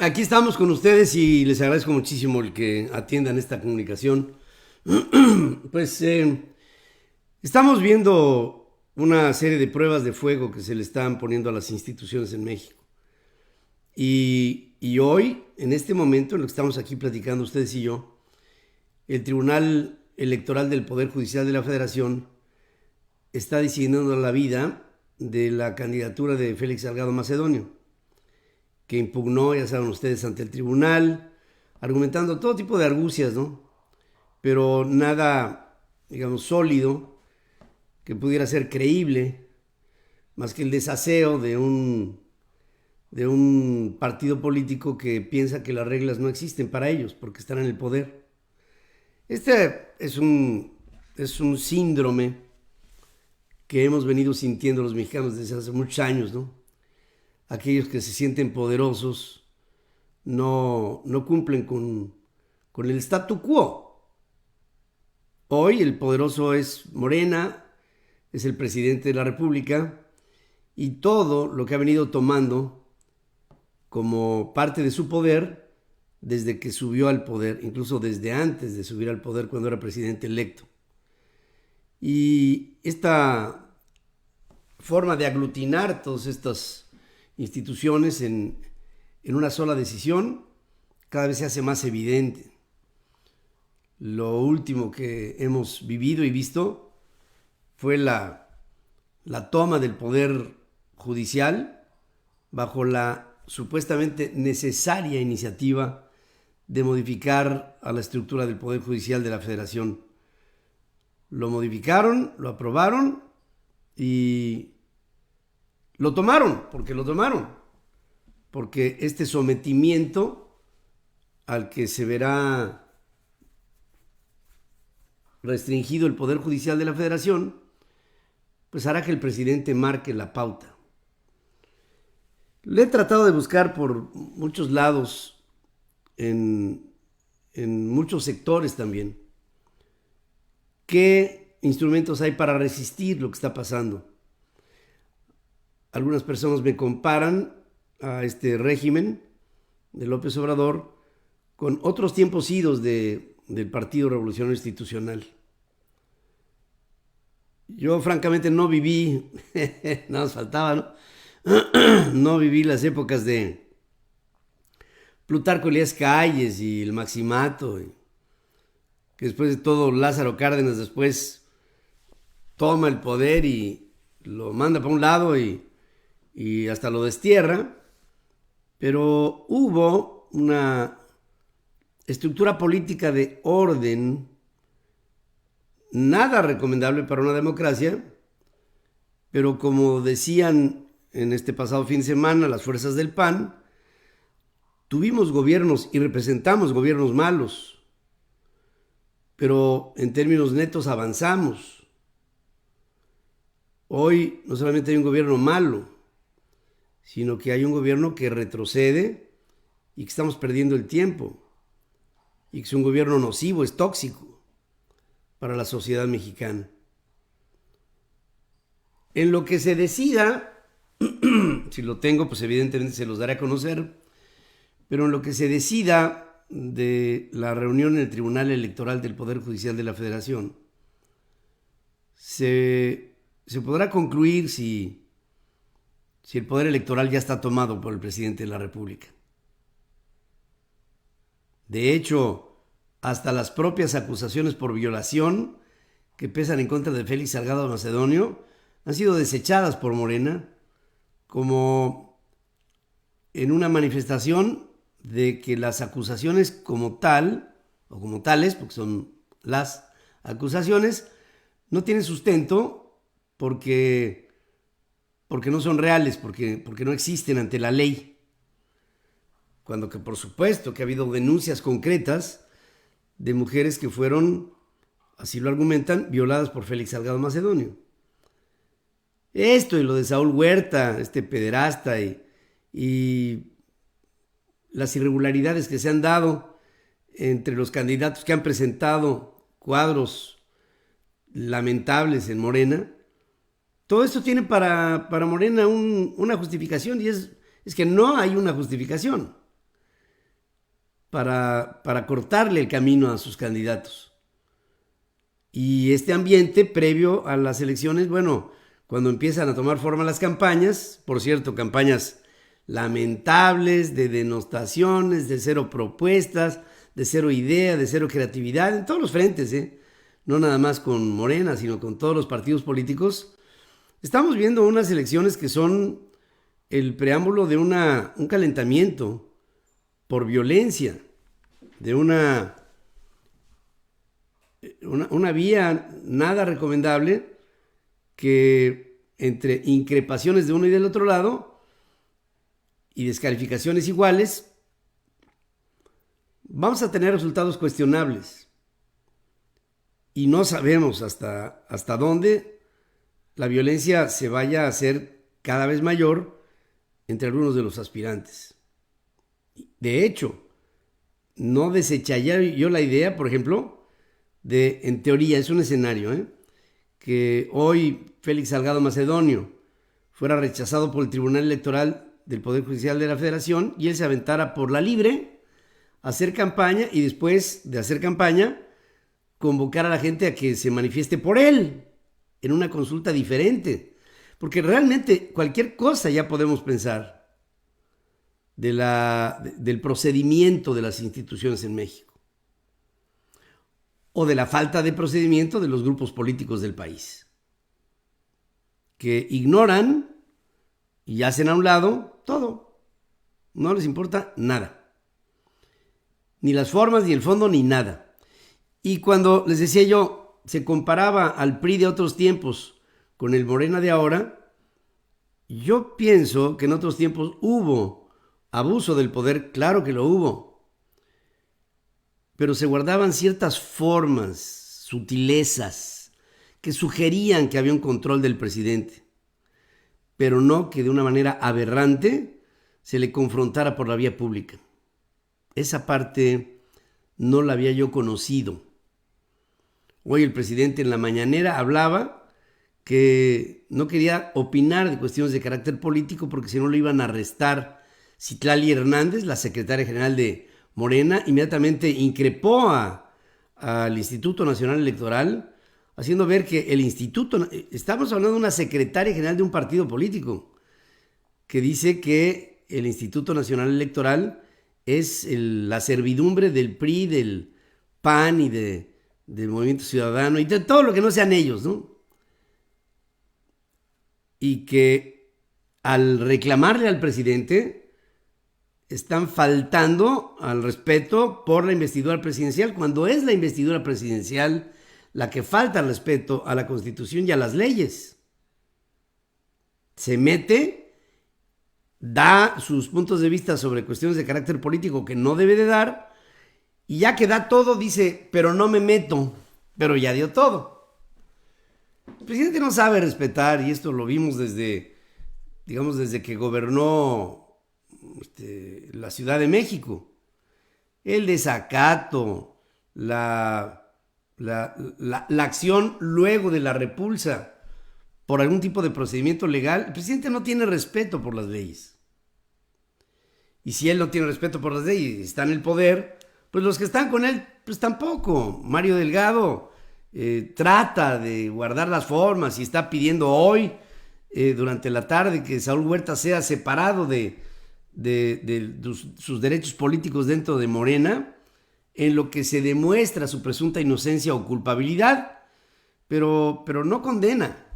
Aquí estamos con ustedes y les agradezco muchísimo el que atiendan esta comunicación. Pues estamos viendo una serie de pruebas de fuego que se le están poniendo a las instituciones en México. Y hoy, en este momento en lo que estamos aquí platicando ustedes y yo, el Tribunal Electoral del Poder Judicial de la Federación está decidiendo la vida de la candidatura de Félix Salgado Macedonio, que impugnó, ya saben ustedes, ante el tribunal, argumentando todo tipo de argucias, ¿no? Pero nada, digamos, sólido, que pudiera ser creíble, más que el desaseo de un partido político que piensa que las reglas no existen para ellos, porque están en el poder. Este es un síndrome que hemos venido sintiendo los mexicanos desde hace muchos años, ¿no? Aquellos que se sienten poderosos no cumplen con el statu quo. Hoy el poderoso es Morena, es el presidente de la República, y todo lo que ha venido tomando como parte de su poder desde que subió al poder, incluso desde antes de subir al poder cuando era presidente electo. Y esta forma de aglutinar todas estas instituciones en una sola decisión cada vez se hace más evidente. Lo último que hemos vivido y visto fue la toma del poder judicial bajo la supuestamente necesaria iniciativa de modificar a la estructura del Poder Judicial de la Federación. Lo modificaron, lo aprobaron y lo tomaron, porque este sometimiento al que se verá restringido el Poder Judicial de la Federación, pues hará que el presidente marque la pauta. Le he tratado de buscar por muchos lados, en muchos sectores también, qué instrumentos hay para resistir lo que está pasando. Algunas personas me comparan a este régimen de López Obrador con otros tiempos idos del Partido Revolucionario Institucional. Yo francamente no viví, nada más faltaba, ¿no? No viví las épocas de Plutarco Elías Calles y el Maximato, que después de todo Lázaro Cárdenas después toma el poder y lo manda para un lado y hasta lo destierra, pero hubo una estructura política de orden nada recomendable para una democracia, pero como decían en este pasado fin de semana las fuerzas del PAN, tuvimos gobiernos y representamos gobiernos malos, pero en términos netos avanzamos. Hoy no solamente hay un gobierno malo, sino que hay un gobierno que retrocede y que estamos perdiendo el tiempo, y que es un gobierno nocivo, es tóxico para la sociedad mexicana. En lo que se decida, si lo tengo, pues evidentemente se los daré a conocer, pero en lo que se decida de la reunión en el Tribunal Electoral del Poder Judicial de la Federación, se podrá concluir si el poder electoral ya está tomado por el presidente de la República. De hecho, hasta las propias acusaciones por violación que pesan en contra de Félix Salgado Macedonio han sido desechadas por Morena como en una manifestación de que las acusaciones como tal, o como tales, porque son las acusaciones, no tienen sustento porque no son reales, porque no existen ante la ley. Cuando que por supuesto que ha habido denuncias concretas de mujeres que fueron, así lo argumentan, violadas por Félix Salgado Macedonio. Esto y lo de Saúl Huerta, este pederasta, y las irregularidades que se han dado entre los candidatos que han presentado cuadros lamentables en Morena, todo esto tiene para Morena una justificación, y es que no hay una justificación. para cortarle el camino a sus candidatos. Y este ambiente previo a las elecciones, bueno, cuando empiezan a tomar forma las campañas, por cierto, campañas lamentables, de denostaciones, de cero propuestas, de cero idea, de cero creatividad, en todos los frentes, no nada más con Morena, sino con todos los partidos políticos. Estamos viendo unas elecciones que son el preámbulo de un calentamiento por violencia, de una vía nada recomendable que entre increpaciones de uno y del otro lado y descalificaciones iguales, vamos a tener resultados cuestionables. Y no sabemos hasta dónde la violencia se vaya a hacer cada vez mayor entre algunos de los aspirantes. De hecho, no desecharía yo la idea, por ejemplo, en teoría, es un escenario, que hoy Félix Salgado Macedonio fuera rechazado por el Tribunal Electoral del Poder Judicial de la Federación y él se aventara por la libre a hacer campaña y después de hacer campaña convocar a la gente a que se manifieste por él en una consulta diferente. Porque realmente cualquier cosa ya podemos pensar del procedimiento de las instituciones en México o de la falta de procedimiento de los grupos políticos del país, que ignoran y hacen a un lado todo. No les importa nada. Ni las formas, ni el fondo, ni nada. Y cuando les decía yo, se comparaba al PRI de otros tiempos con el Morena de ahora, yo pienso que en otros tiempos hubo abuso del poder, claro que lo hubo, pero se guardaban ciertas formas, sutilezas, que sugerían que había un control del presidente, pero no que de una manera aberrante se le confrontara por la vía pública. Esa parte no la había yo conocido. Hoy el presidente en la mañanera hablaba que no quería opinar de cuestiones de carácter político porque si no lo iban a arrestar. Citlali Hernández, la secretaria general de Morena, inmediatamente increpó al Instituto Nacional Electoral, haciendo ver que el instituto, estamos hablando de una secretaria general de un partido político, que dice que el Instituto Nacional Electoral es la servidumbre del PRI, del PAN y del Movimiento Ciudadano y de todo lo que no sean ellos, ¿no? Y que al reclamarle al presidente están faltando al respeto por la investidura presidencial, cuando es la investidura presidencial la que falta al respeto a la Constitución y a las leyes. Se mete, da sus puntos de vista sobre cuestiones de carácter político que no debe de dar, y ya que da todo, dice, pero no me meto, pero ya dio todo. El presidente no sabe respetar, y esto lo vimos desde que gobernó la Ciudad de México. El desacato, la acción luego de la repulsa por algún tipo de procedimiento legal. El presidente no tiene respeto por las leyes. Y si él no tiene respeto por las leyes y está en el poder, pues los que están con él, pues tampoco. Mario Delgado trata de guardar las formas y está pidiendo hoy, durante la tarde, que Saúl Huerta sea separado de sus derechos políticos dentro de Morena, en lo que se demuestra su presunta inocencia o culpabilidad, pero no condena,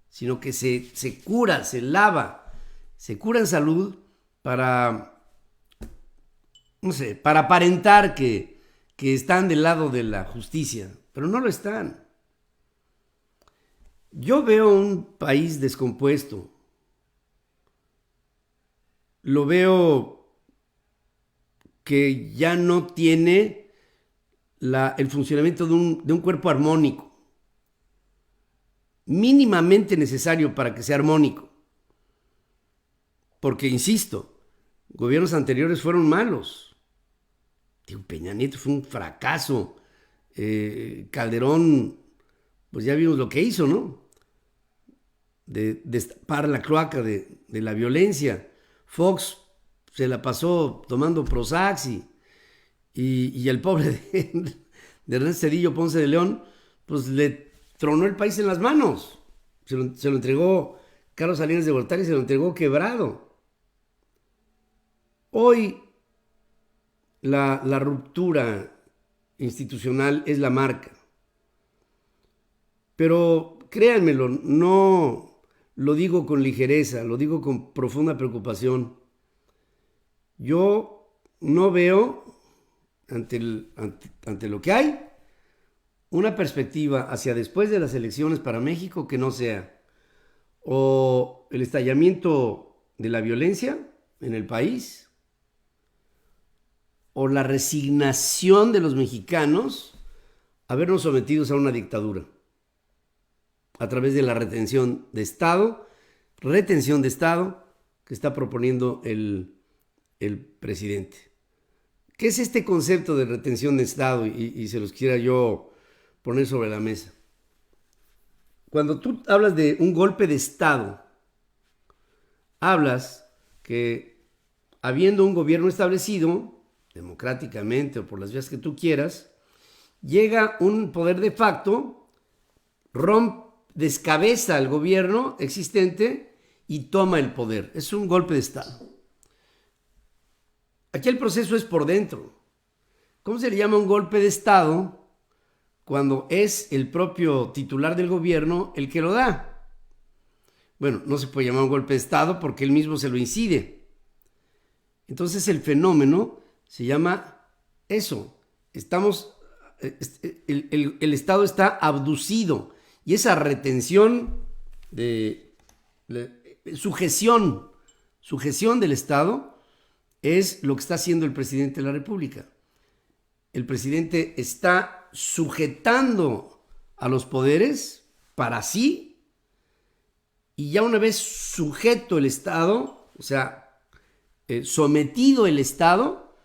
sino que se cura, se lava, se cura en salud para, no sé, para aparentar que están del lado de la justicia, pero no lo están. Yo veo un país descompuesto. Lo veo que ya no tiene el funcionamiento de un cuerpo armónico, mínimamente necesario para que sea armónico. Porque, insisto, gobiernos anteriores fueron malos. Peña Nieto fue un fracaso. Calderón, pues ya vimos lo que hizo, ¿no? De destapar la cloaca de la violencia. Fox se la pasó tomando Prozac y el pobre de Ernesto Zedillo Ponce de León, pues le tronó el país en las manos. Se lo entregó Carlos Salinas de Gortari, se lo entregó quebrado. Hoy la ruptura institucional es la marca. Pero créanmelo, no lo digo con ligereza, lo digo con profunda preocupación. Yo no veo, ante lo que hay, una perspectiva hacia después de las elecciones para México que no sea o el estallamiento de la violencia en el país o la resignación de los mexicanos a vernos sometidos a una dictadura a través de la retención de Estado que está proponiendo el presidente. ¿Qué es este concepto de retención de Estado? Y se los quiera yo poner sobre la mesa. Cuando tú hablas de un golpe de Estado, hablas que habiendo un gobierno establecido, democráticamente o por las vías que tú quieras, llega un poder de facto, descabeza al gobierno existente y toma el poder. Es un golpe de Estado. Aquí el proceso es por dentro. ¿Cómo se le llama un golpe de Estado cuando es el propio titular del gobierno el que lo da? Bueno, no se puede llamar un golpe de Estado porque él mismo se lo incide. Entonces el fenómeno se llama eso. El Estado está abducido y esa retención sujeción del Estado es lo que está haciendo el presidente de la República. El presidente está sujetando a los poderes para sí y ya una vez sujeto el Estado, o sea, sometido el Estado,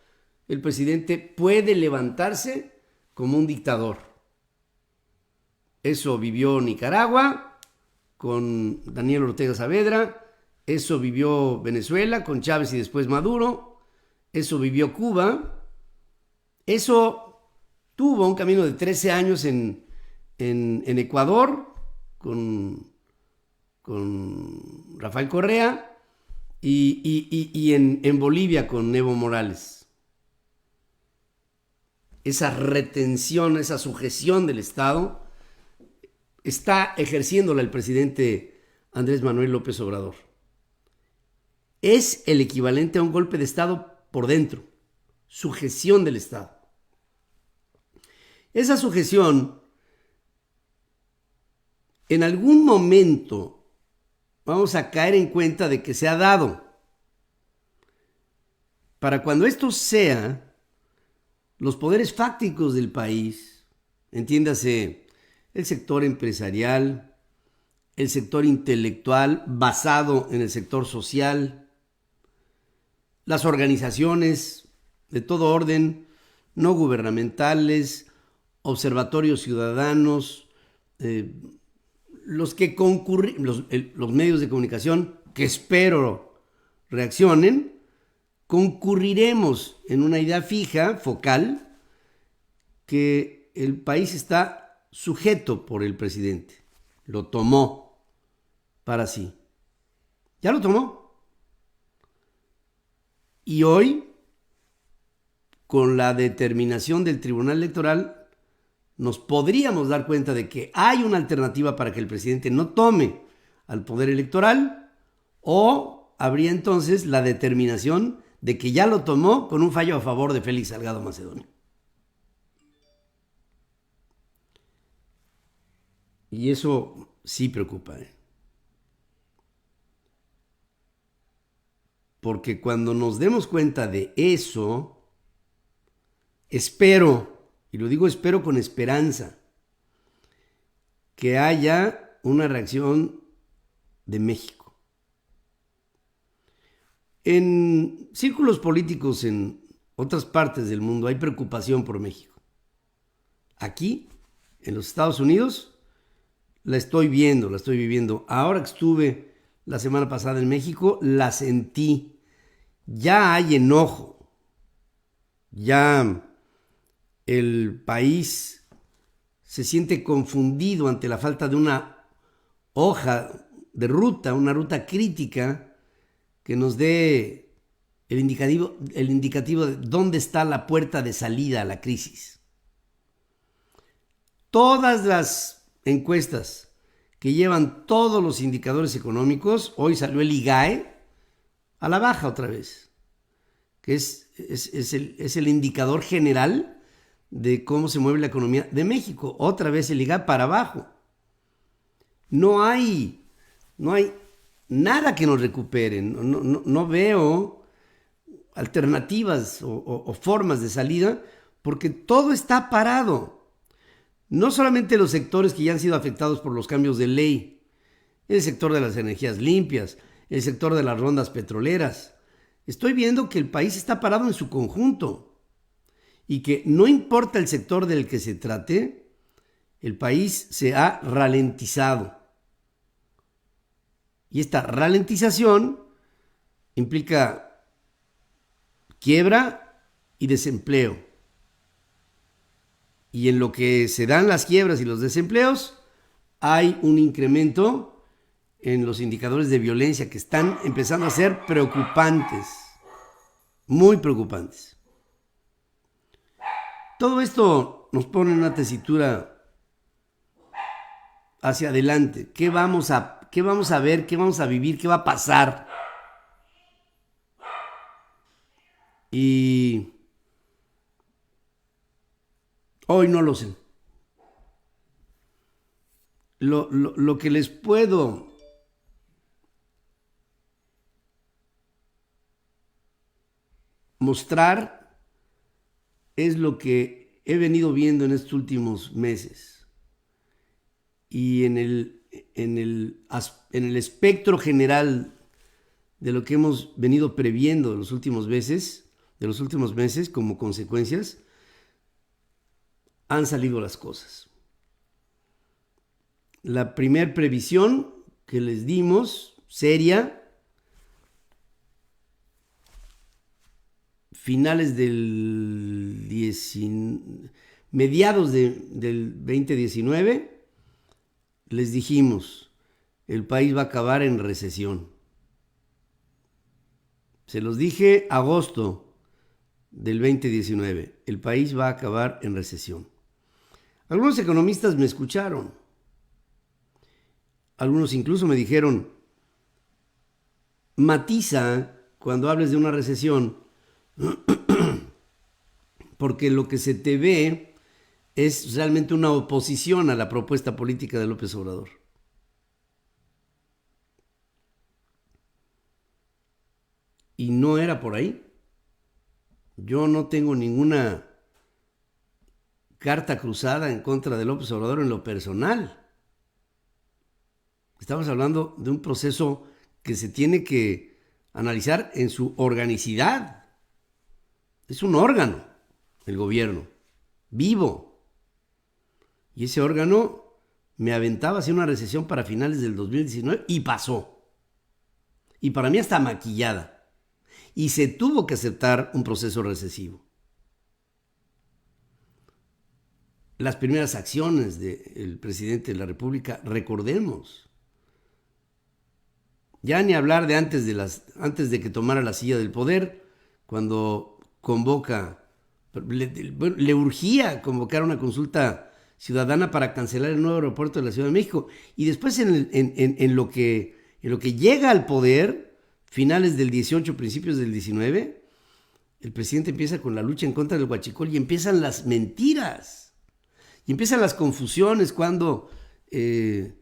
el presidente puede levantarse como un dictador. Eso vivió Nicaragua con Daniel Ortega Saavedra, eso vivió Venezuela con Chávez y después Maduro, eso vivió Cuba, eso tuvo un camino de 13 años en Ecuador con Rafael Correa y en Bolivia con Evo Morales. Esa retención, esa sujeción del Estado está ejerciéndola el presidente Andrés Manuel López Obrador. Es el equivalente a un golpe de Estado por dentro, sujeción del Estado. Esa sujeción, en algún momento vamos a caer en cuenta de que se ha dado. Para cuando esto sea, los poderes fácticos del país, entiéndase el sector empresarial, el sector intelectual basado en el sector social, las organizaciones de todo orden, no gubernamentales, observatorios ciudadanos, los medios de comunicación que espero reaccionen, concurriremos en una idea fija, focal, que el país está sujeto por el presidente. Lo tomó para sí. Ya lo tomó. Y hoy, con la determinación del Tribunal Electoral, nos podríamos dar cuenta de que hay una alternativa para que el presidente no tome al poder electoral, o habría entonces la determinación de que ya lo tomó con un fallo a favor de Félix Salgado Macedonio. Y eso sí preocupa, Porque cuando nos demos cuenta de eso, espero, y lo digo espero con esperanza, que haya una reacción de México. En círculos políticos en otras partes del mundo hay preocupación por México. Aquí, en los Estados Unidos, la estoy viendo, la estoy viviendo. Ahora que estuve la semana pasada en México, la sentí. Ya hay enojo. Ya el país se siente confundido ante la falta de una hoja de ruta, una ruta crítica que nos dé el indicativo de dónde está la puerta de salida a la crisis. Todas las encuestas que llevan todos los indicadores económicos, hoy salió el IGAE a la baja otra vez, que es el indicador general de cómo se mueve la economía de México. Otra vez el IGAE para abajo. No hay nada que nos recupere. No veo alternativas o formas de salida porque todo está parado. No solamente los sectores que ya han sido afectados por los cambios de ley, el sector de las energías limpias, el sector de las rondas petroleras. Estoy viendo que el país está parado en su conjunto y que no importa el sector del que se trate, el país se ha ralentizado. Y esta ralentización implica quiebra y desempleo. Y en lo que se dan las quiebras y los desempleos, hay un incremento en los indicadores de violencia que están empezando a ser preocupantes, muy preocupantes. Todo esto nos pone en una tesitura hacia adelante. ¿Qué vamos a ver? ¿Qué vamos a vivir? ¿Qué va a pasar? Y hoy no lo sé. Lo que les puedo mostrar es lo que he venido viendo en estos últimos meses. Y en el espectro general de lo que hemos venido previendo de los últimos meses como consecuencias, han salido las cosas. La primer previsión que les dimos, seria, mediados del 2019, les dijimos, el país va a acabar en recesión. Se los dije agosto del 2019, el país va a acabar en recesión. Algunos economistas me escucharon. Algunos incluso me dijeron, matiza cuando hables de una recesión, porque lo que se te ve es realmente una oposición a la propuesta política de López Obrador. Y no era por ahí. Yo no tengo ninguna carta cruzada en contra de López Obrador en lo personal. Estamos hablando de un proceso que se tiene que analizar en su organicidad. Es un órgano, el gobierno, vivo. Y ese órgano me aventaba hacia una recesión para finales del 2019 y pasó. Y para mí está maquillada. Y se tuvo que aceptar un proceso recesivo. Las primeras acciones del presidente de la República, recordemos. Ya ni hablar de antes de que tomara la silla del poder, cuando convoca, le urgía convocar una consulta ciudadana para cancelar el nuevo aeropuerto de la Ciudad de México. Y después en lo que llega al poder, finales del 18, principios del 19, el presidente empieza con la lucha en contra del huachicol y empiezan las mentiras. Y empiezan las confusiones cuando, en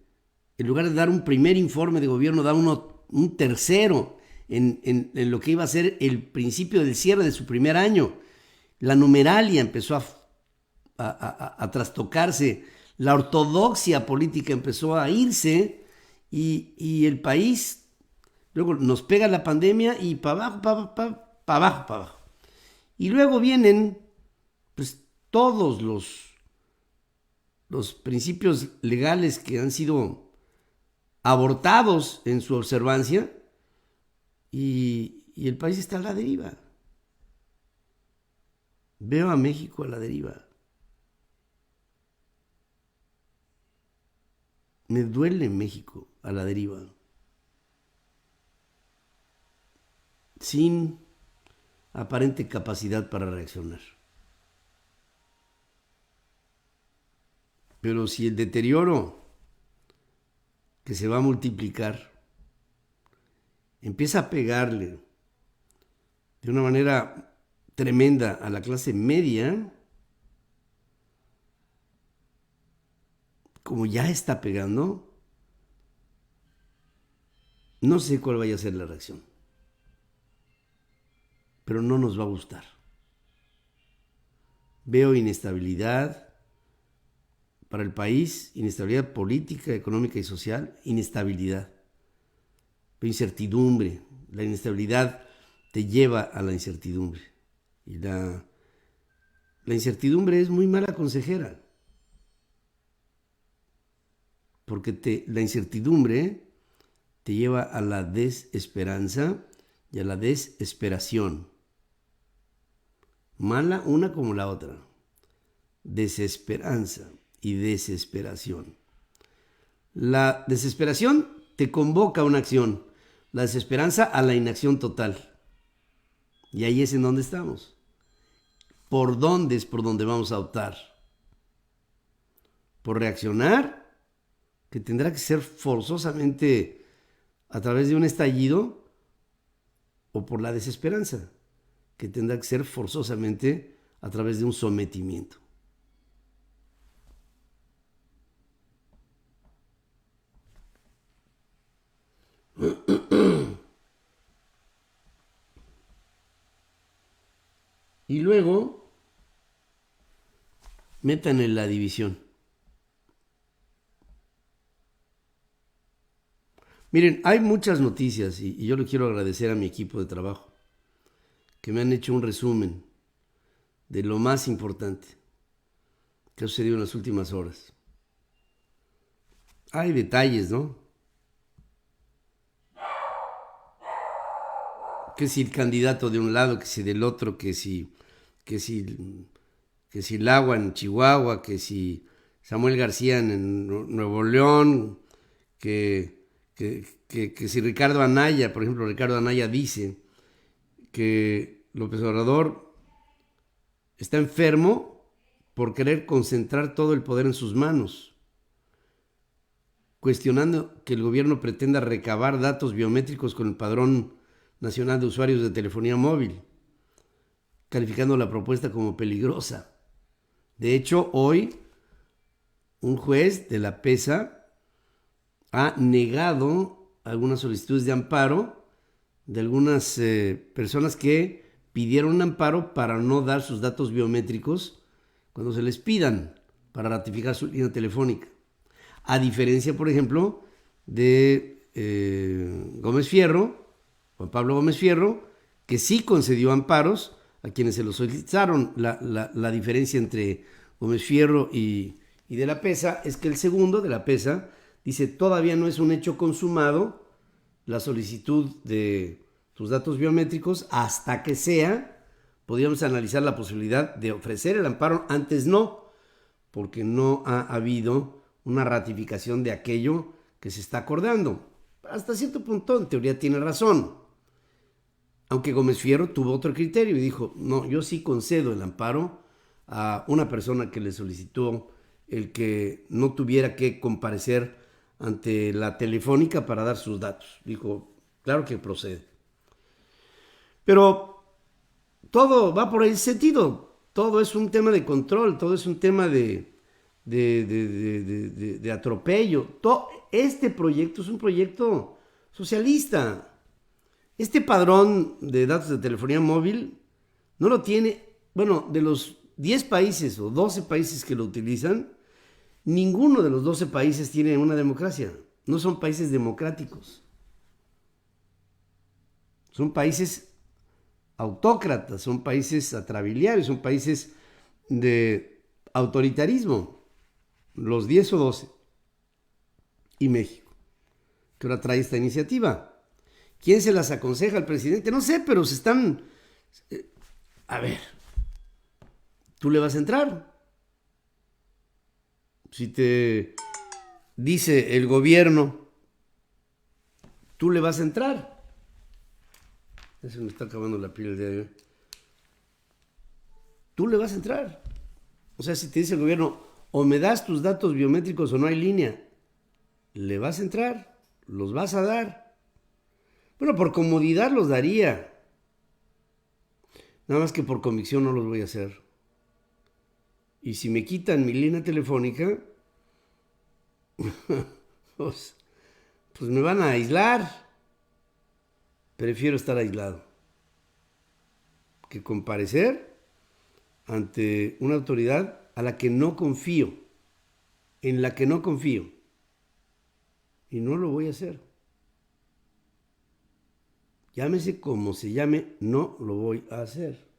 lugar de dar un primer informe de gobierno, da un tercero en lo que iba a ser el principio del cierre de su primer año. La numeralia empezó a trastocarse, la ortodoxia política empezó a irse y el país luego nos pega la pandemia y para abajo, para abajo. Y luego vienen pues todos los principios legales que han sido abortados en su observancia y el país está a la deriva. Veo a México a la deriva. Me duele México a la deriva, sin aparente capacidad para reaccionar. Pero si el deterioro que se va a multiplicar empieza a pegarle de una manera tremenda a la clase media, como ya está pegando, no sé cuál vaya a ser la reacción, pero no nos va a gustar. Veo inestabilidad para el país, inestabilidad política, económica y social, inestabilidad. Veo incertidumbre. La inestabilidad te lleva a la incertidumbre. Y la incertidumbre es muy mala consejera. Porque la incertidumbre te lleva a la desesperanza y a la desesperación. Mala una como la otra. Desesperanza y desesperación. La desesperación te convoca a una acción. La desesperanza a la inacción total. Y ahí es en donde estamos. ¿Por dónde es por donde vamos a optar? ¿Por reaccionar? Que tendrá que ser forzosamente a través de un estallido, o por la desesperanza, que tendrá que ser forzosamente a través de un sometimiento. Y luego metan en la división. Miren, hay muchas noticias y yo le quiero agradecer a mi equipo de trabajo que me han hecho un resumen de lo más importante que ha sucedido en las últimas horas. Hay detalles, ¿no? Que si el candidato de un lado, que si del otro, que si el agua en Chihuahua, que si Samuel García en Nuevo León, que si Ricardo Anaya, por ejemplo, Ricardo Anaya dice que López Obrador está enfermo por querer concentrar todo el poder en sus manos, cuestionando que el gobierno pretenda recabar datos biométricos con el Padrón Nacional de Usuarios de Telefonía Móvil, calificando la propuesta como peligrosa. De hecho, hoy un juez de la PESA ha negado algunas solicitudes de amparo de algunas personas que pidieron un amparo para no dar sus datos biométricos cuando se les pidan para ratificar su línea telefónica. A diferencia, por ejemplo, de Gómez Fierro, Juan Pablo Gómez Fierro, que sí concedió amparos a quienes se los solicitaron. La diferencia entre Gómez Fierro y de la PESA es que el segundo de la PESA dice todavía no es un hecho consumado la solicitud de tus datos biométricos hasta que sea, podríamos analizar la posibilidad de ofrecer el amparo, antes no, porque no ha habido una ratificación de aquello que se está acordando. Hasta cierto punto, en teoría, tiene razón. Aunque Gómez Fierro tuvo otro criterio y dijo, no, yo sí concedo el amparo a una persona que le solicitó el que no tuviera que comparecer ante la telefónica para dar sus datos. Dijo, claro que procede. Pero todo va por ese sentido. Todo es un tema de control, todo es un tema de atropello. Este proyecto es un proyecto socialista. Este padrón de datos de telefonía móvil no lo tiene, bueno, de los 10 países o 12 países que lo utilizan, ninguno de los 12 países tiene una democracia. No son países democráticos. Son países autócratas, son países atrabiliarios, son países de autoritarismo. Los 10 o 12. Y México, que ahora trae esta iniciativa. ¿Quién se las aconseja al presidente? No sé, pero se están... a ver, ¿tú le vas a entrar? Si te dice el gobierno, tú le vas a entrar. Ya se me está acabando la pila el día de hoy. Tú le vas a entrar. O sea, si te dice el gobierno, o me das tus datos biométricos o no hay línea, le vas a entrar, los vas a dar. Bueno, por comodidad los daría. Nada más que por convicción no los voy a hacer. Y si me quitan mi línea telefónica, pues me van a aislar. Prefiero estar aislado que comparecer ante una autoridad a la que no confío, en la que no confío. Y no lo voy a hacer. Llámese como se llame, no lo voy a hacer.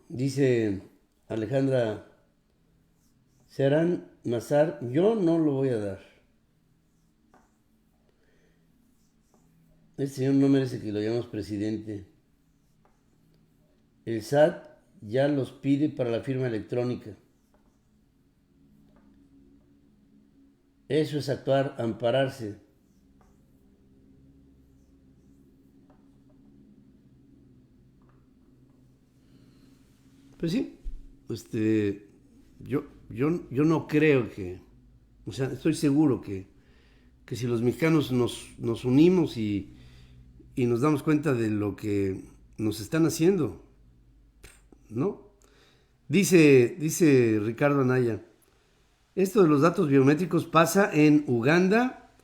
Dice Alejandra Serán Mazar, yo no lo voy a dar. Este señor no merece que lo llamemos presidente. El SAT ya los pide para la firma electrónica. Eso es actuar, ampararse. Pues sí, yo no creo que, o sea, estoy seguro que si los mexicanos nos unimos y nos damos cuenta de lo que nos están haciendo, ¿no? Dice Ricardo Anaya, esto de los datos biométricos pasa en Uganda,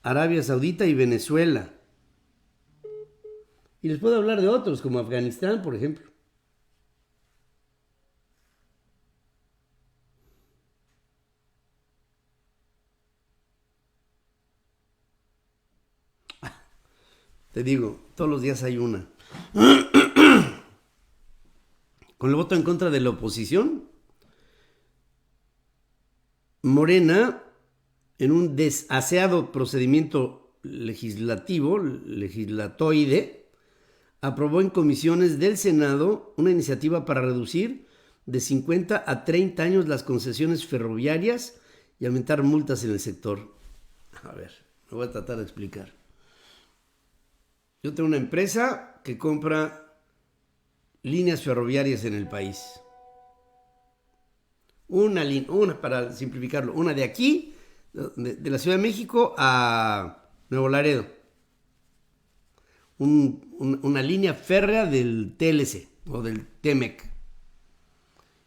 Arabia Saudita y Venezuela. Y les puedo hablar de otros, como Afganistán, por ejemplo. Te digo, todos los días hay una. Con el voto en contra de la oposición, Morena, en un desaseado procedimiento legislatoide, aprobó en comisiones del Senado una iniciativa para reducir de 50 a 30 años las concesiones ferroviarias y aumentar multas en el sector. A ver, me voy a tratar de explicar. Yo tengo una empresa que compra líneas ferroviarias en el país. Una, para simplificarlo, una de aquí, de la Ciudad de México a Nuevo Laredo. Una línea férrea del TLC o del TEMEC.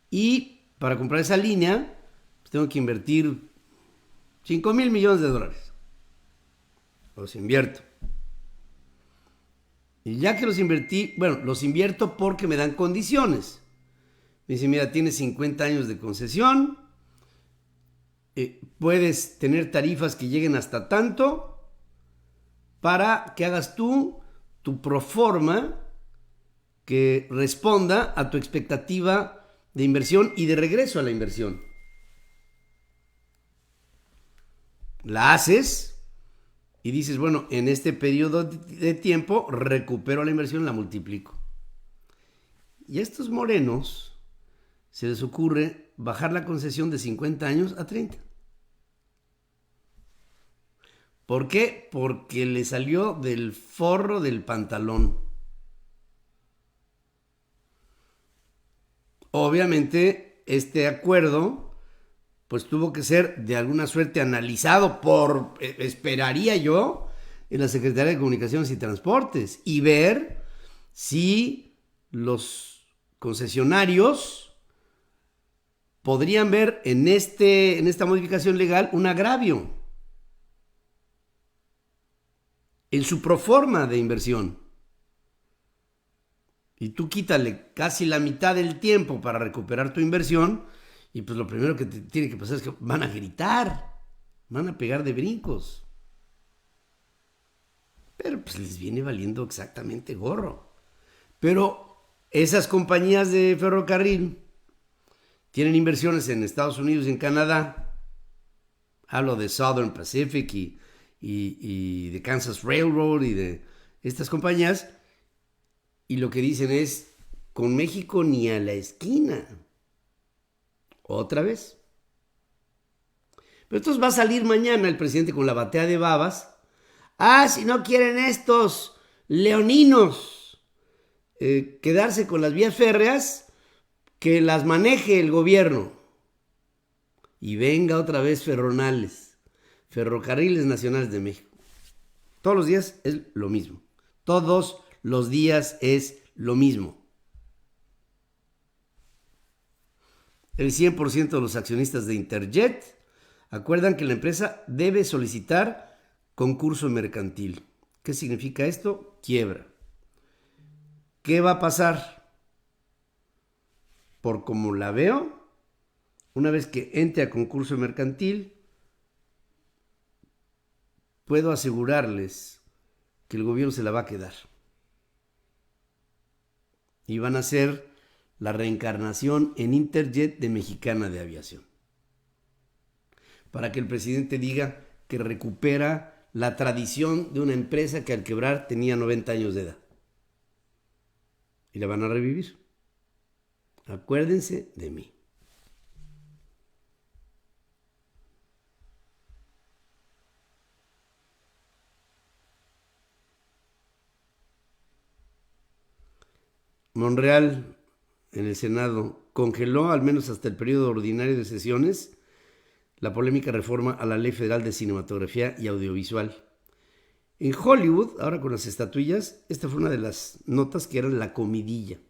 Y para comprar esa línea, pues tengo que invertir $5,000 millones. Los invierto. Y ya que los invertí, bueno, los invierto porque me dan condiciones. Me dice, mira, tienes 50 años de concesión, puedes tener tarifas que lleguen hasta tanto para que hagas tu proforma que responda a tu expectativa de inversión y de regreso a la inversión. La haces y dices, bueno, en este periodo de tiempo recupero la inversión, la multiplico. Y a estos morenos se les ocurre bajar la concesión de 50 años a 30. ¿Por qué? Porque le salió del forro del pantalón. Obviamente, este acuerdo pues tuvo que ser de alguna suerte analizado esperaría yo, en la Secretaría de Comunicaciones y Transportes y ver si los concesionarios podrían ver en esta modificación legal un agravio en su proforma de inversión. Y tú quítale casi la mitad del tiempo para recuperar tu inversión y pues lo primero que te tiene que pasar es que van a gritar, van a pegar de brincos. Pero pues les viene valiendo exactamente gorro. Pero esas compañías de ferrocarril tienen inversiones en Estados Unidos y en Canadá. Hablo de Southern Pacific y de Kansas Railroad y de estas compañías. Y lo que dicen es, con México ni a la esquina. Otra vez. Pero entonces va a salir mañana el presidente con la batea de babas. Ah, si no quieren estos leoninos quedarse con las vías férreas, que las maneje el gobierno. Y venga otra vez Ferronales, Ferrocarriles Nacionales de México. Todos los días es lo mismo. Todos los días es lo mismo. El 100% de los accionistas de Interjet acuerdan que la empresa debe solicitar concurso mercantil. ¿Qué significa esto? Quiebra. ¿Qué va a pasar? Por como la veo, una vez que entre a concurso mercantil, puedo asegurarles que el gobierno se la va a quedar. Y van a ser la reencarnación en Interjet de Mexicana de Aviación. Para que el presidente diga que recupera la tradición de una empresa que al quebrar tenía 90 años de edad. Y la van a revivir. Acuérdense de mí. Monreal, en el Senado, congeló, al menos hasta el periodo ordinario de sesiones, la polémica reforma a la Ley Federal de Cinematografía y Audiovisual. En Hollywood, ahora con las estatuillas, esta fue una de las notas que eran la comidilla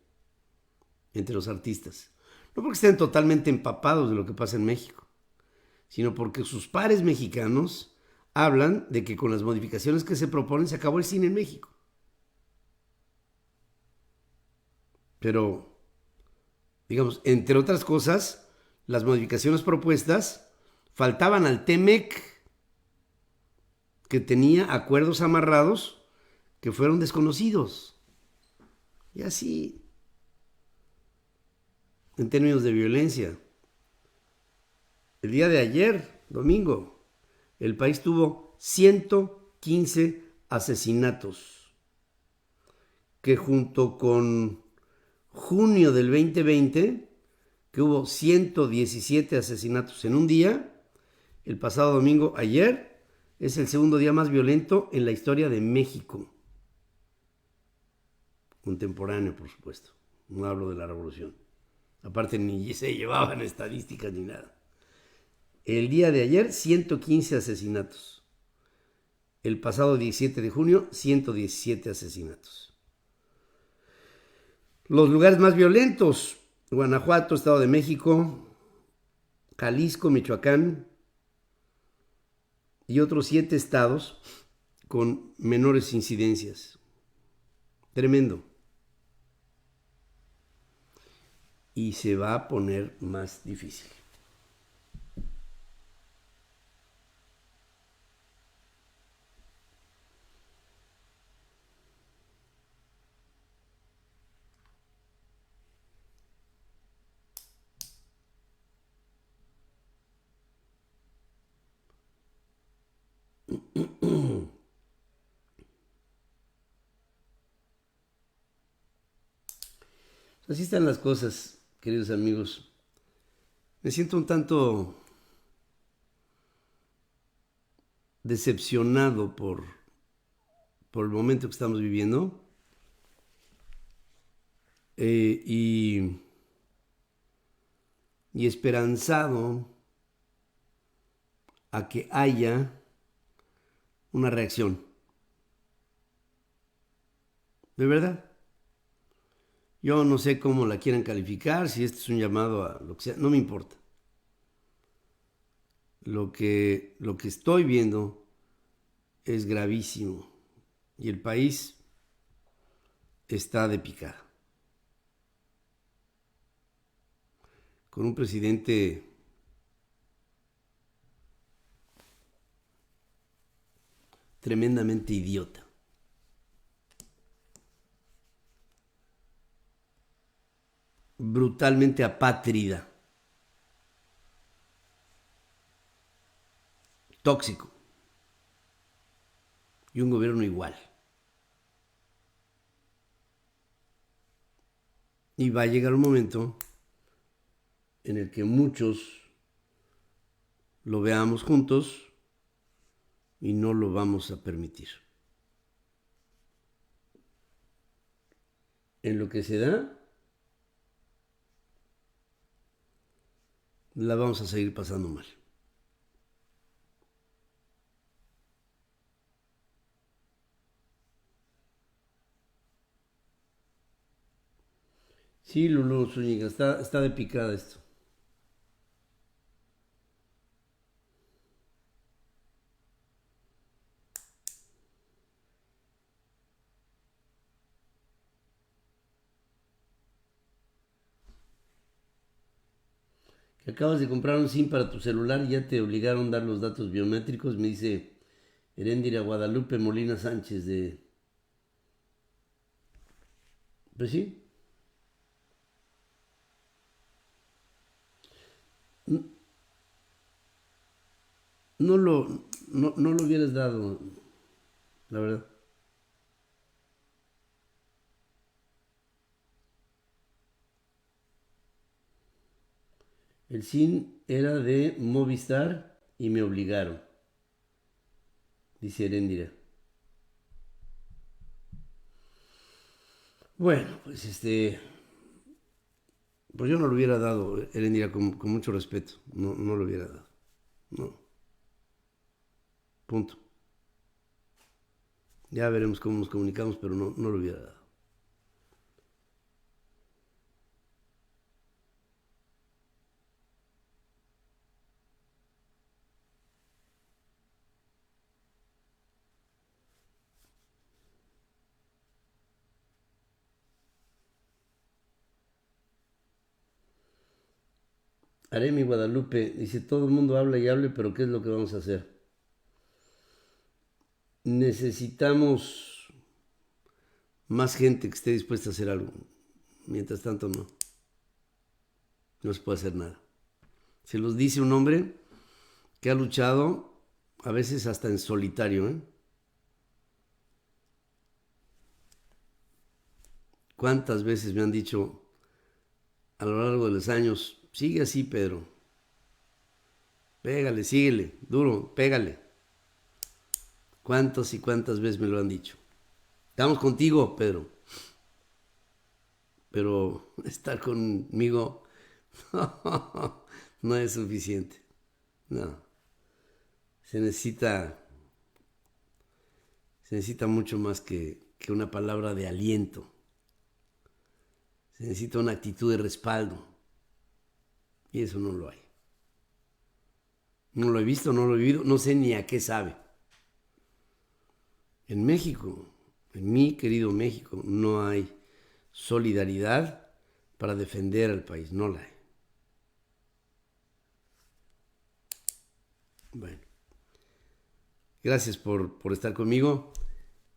entre los artistas. No porque estén totalmente empapados de lo que pasa en México, sino porque sus pares mexicanos hablan de que con las modificaciones que se proponen se acabó el cine en México. Pero, digamos, entre otras cosas, las modificaciones propuestas faltaban al TEMEC, que tenía acuerdos amarrados que fueron desconocidos. Y así, en términos de violencia. El día de ayer, domingo, el país tuvo 115 asesinatos, que junto con junio del 2020, que hubo 117 asesinatos en un día, el pasado domingo, ayer, es el segundo día más violento en la historia de México. Contemporáneo, por supuesto. No hablo de la revolución. Aparte, ni se llevaban estadísticas ni nada. El día de ayer, 115 asesinatos. El pasado 17 de junio, 117 asesinatos. Los lugares más violentos: Guanajuato, Estado de México, Jalisco, Michoacán y otros 7 estados con menores incidencias. Tremendo. Y se va a poner más difícil. Así están las cosas, queridos amigos. Me siento un tanto decepcionado por el momento que estamos viviendo. Y esperanzado a que haya una reacción. De verdad. Yo no sé cómo la quieran calificar, si este es un llamado a lo que sea, no me importa. Lo que estoy viendo es gravísimo y el país está de picada. Con un presidente tremendamente idiota. Brutalmente apátrida. tóxico y un gobierno igual. Y va a llegar un momento en el que muchos lo veamos juntos y no lo vamos a permitir. En lo que se da, la vamos a seguir pasando mal. Sí, Lulú Zúñiga, está de picada esto. Que acabas de comprar un SIM para tu celular y ya te obligaron a dar los datos biométricos, me dice Heréndira Guadalupe Molina Sánchez de... Pues sí. No lo hubieras dado, la verdad. El SIM era de Movistar y me obligaron, dice Heréndira. Bueno, pues yo no lo hubiera dado, Heréndira, con mucho respeto. No lo hubiera dado. No. Punto. Ya veremos cómo nos comunicamos, pero no lo hubiera dado. Aremi Guadalupe dice, todo el mundo habla y hable, pero ¿qué es lo que vamos a hacer? Necesitamos más gente que esté dispuesta a hacer algo. Mientras tanto, no se puede hacer nada. Se los dice un hombre que ha luchado a veces hasta en solitario, ¿eh? ¿Cuántas veces me han dicho a lo largo de los años, sigue así, Pedro? Pégale, síguele, duro, pégale. ¿Cuántas y cuántas veces me lo han dicho? Estamos contigo, Pedro. Pero estar conmigo no es suficiente. No. Se necesita mucho más que una palabra de aliento. Se necesita una actitud de respaldo. Y eso no lo hay. No lo he visto, no lo he vivido, no sé ni a qué sabe. En México, en mi querido México, no hay solidaridad para defender al país, no la hay. Bueno, gracias por estar conmigo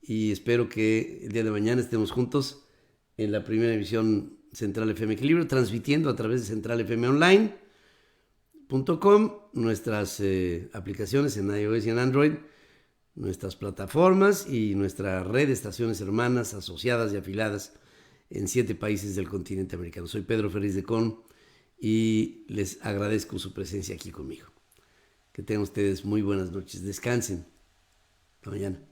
y espero que el día de mañana estemos juntos en la primera emisión Central FM Equilibrio, transmitiendo a través de centralfmonline.com, nuestras aplicaciones en iOS y en Android, nuestras plataformas y nuestra red de estaciones hermanas, asociadas y afiladas en 7 países del continente americano. Soy Pedro Ferriz de Con y les agradezco su presencia aquí conmigo. Que tengan ustedes muy buenas noches. Descansen. Hasta mañana.